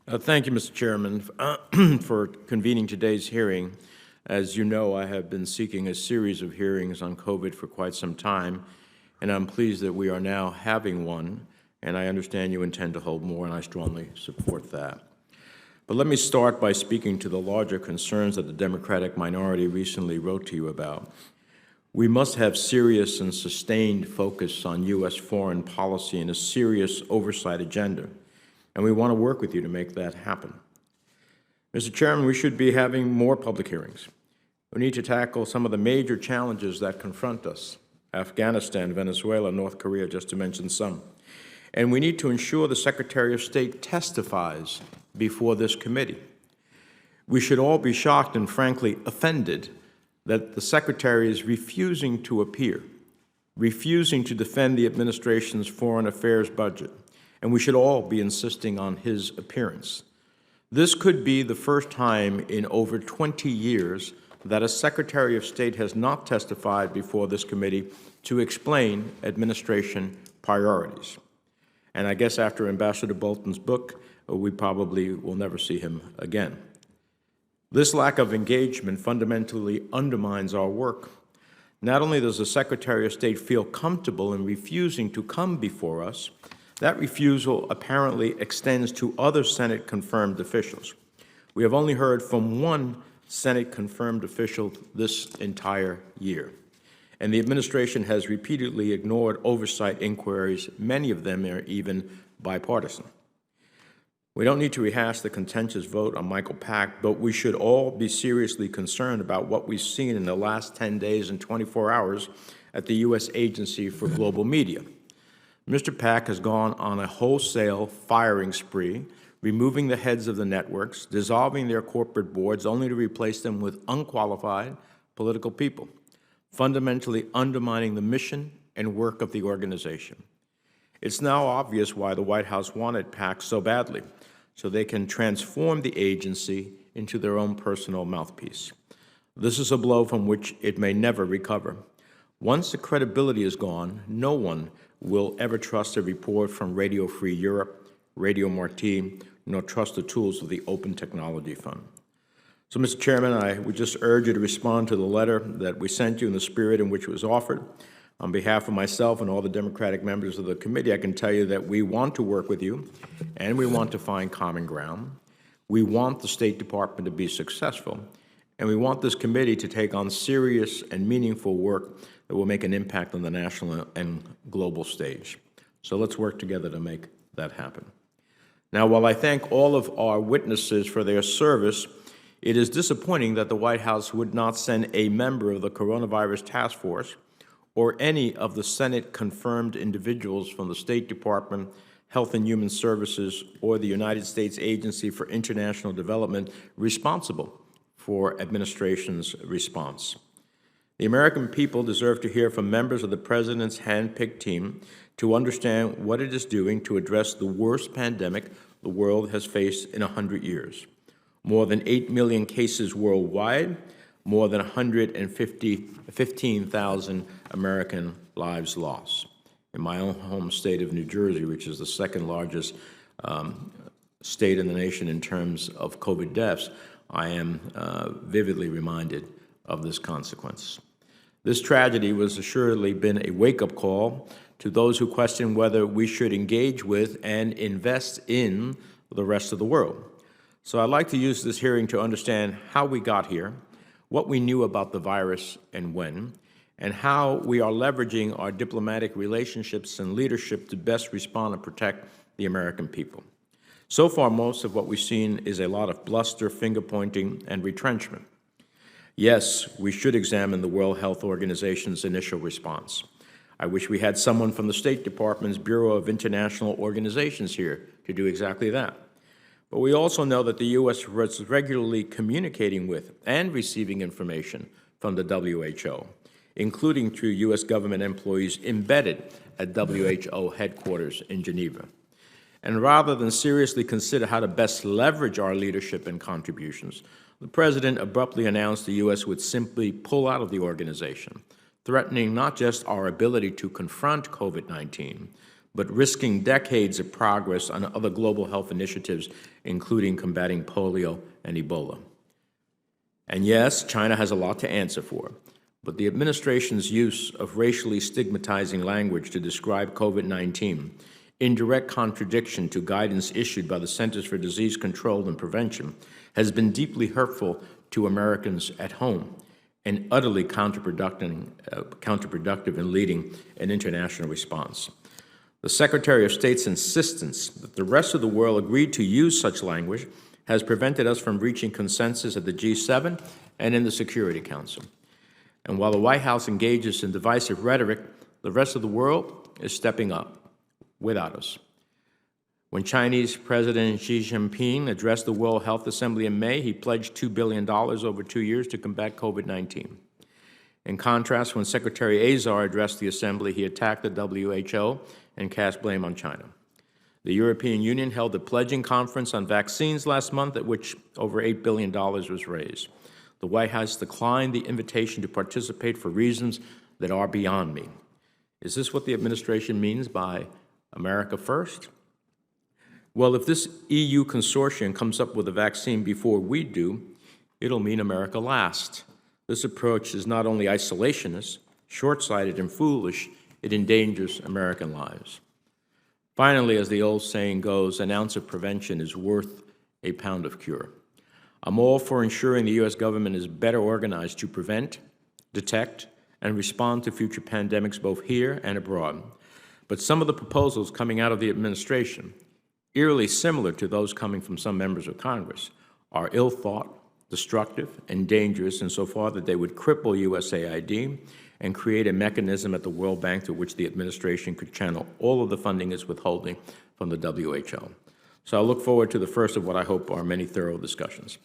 Thank you, Mr. Chairman, for convening today's hearing. As you know, I have been seeking a series of hearings on COVID for quite some time, and I'm pleased that we are now having one, and I understand you intend to hold more, and I strongly support that. But let me start by speaking to the larger concerns that the Democratic minority recently wrote to you about. We must have serious and sustained focus on U.S. foreign policy and a serious oversight agenda, and we want to work with you to make that happen. Mr. Chairman, we should be having more public hearings. We need to tackle some of the major challenges that confront us: Afghanistan, Venezuela, North Korea, just to mention some. And we need to ensure the Secretary of State testifies before this committee. We should all be shocked and frankly offended that the Secretary is refusing to appear, refusing to defend the administration's foreign affairs budget, and we should all be insisting on his appearance. This could be the first time in over 20 years that a Secretary of State has not testified before this committee to explain administration priorities. And I guess after Ambassador Bolton's book, we probably will never see him again. This lack of engagement fundamentally undermines our work. Not only does the Secretary of State feel comfortable in refusing to come before us, that refusal apparently extends to other Senate-confirmed officials. We have only heard from one Senate-confirmed official this entire year, and the administration has repeatedly ignored oversight inquiries. Many of them are even bipartisan. We don't need to rehash the contentious vote on Michael Pack, but we should all be seriously concerned about what we've seen in the last 10 days and 24 hours at the U.S. Agency for Global Media. Mr. Pack has gone on a wholesale firing spree, removing the heads of the networks, dissolving their corporate boards only to replace them with unqualified political people, fundamentally undermining the mission and work of the organization. It's now obvious why the White House wanted Pack so badly, so they can transform the agency into their own personal mouthpiece. This is a blow from which it may never recover. Once the credibility is gone, no one will ever trust a report from Radio Free Europe, Radio Marti, nor trust the tools of the Open Technology Fund. So, Mr. Chairman, I would just urge you to respond to the letter that we sent you in the spirit in which it was offered. On behalf of myself and all the Democratic members of the committee, I can tell you that we want to work with you, and we want to find common ground. We want the State Department to be successful, and we want this committee to take on serious and meaningful work that will make an impact on the national and global stage. So let's work together to make that happen. Now, while I thank all of our witnesses for their service, it is disappointing that the White House would not send a member of the coronavirus task force or any of the Senate-confirmed individuals from the State Department, Health and Human Services, or the United States Agency for International Development responsible for administration's response. The American people deserve to hear from members of the President's hand-picked team to understand what it is doing to address the worst pandemic the world has faced in 100 years. More than 8 million cases worldwide, more than 115,000 American lives lost. In my own home state of New Jersey, which is the second largest state in the nation in terms of COVID deaths, I am vividly reminded of this consequence. This tragedy has assuredly been a wake-up call to those who question whether we should engage with and invest in the rest of the world. So I'd like to use this hearing to understand how we got here, what we knew about the virus and when, and how we are leveraging our diplomatic relationships and leadership to best respond and protect the American people. So far, most of what we've seen is a lot of bluster, finger-pointing, and retrenchment. Yes, we should examine the World Health Organization's initial response. I wish we had someone from the State Department's Bureau of International Organizations here to do exactly that. But we also know that the U.S. was regularly communicating with and receiving information from the WHO, including through U.S. government employees embedded at WHO headquarters in Geneva. And rather than seriously consider how to best leverage our leadership and contributions, the President abruptly announced the U.S. would simply pull out of the organization, threatening not just our ability to confront COVID-19, but risking decades of progress on other global health initiatives, including combating polio and Ebola. And yes, China has a lot to answer for, but the administration's use of racially stigmatizing language to describe COVID-19, in direct contradiction to guidance issued by the Centers for Disease Control and Prevention, has been deeply hurtful to Americans at home and utterly counterproductive in leading an international response. The Secretary of State's insistence that the rest of the world agreed to use such language has prevented us from reaching consensus at the G7 and in the Security Council. And while the White House engages in divisive rhetoric, the rest of the world is stepping up without us. When Chinese President Xi Jinping addressed the World Health Assembly in May, he pledged $2 billion over 2 years to combat COVID-19. In contrast, when Secretary Azar addressed the Assembly, he attacked the WHO and cast blame on China. The European Union held a pledging conference on vaccines last month at which over $8 billion was raised. The White House declined the invitation to participate for reasons that are beyond me. Is this what the administration means by America first? Well, if this EU consortium comes up with a vaccine before we do, it'll mean America last. This approach is not only isolationist, short-sighted, and foolish, it endangers American lives. Finally, as the old saying goes, an ounce of prevention is worth a pound of cure. I'm all for ensuring the U.S. government is better organized to prevent, detect, and respond to future pandemics both here and abroad. But some of the proposals coming out of the administration, eerily similar to those coming from some members of Congress, are ill-thought, destructive, and dangerous insofar that they would cripple USAID and create a mechanism at the World Bank through which the administration could channel all of the funding it's withholding from the WHO. So I look forward to the first of what I hope are many thorough discussions.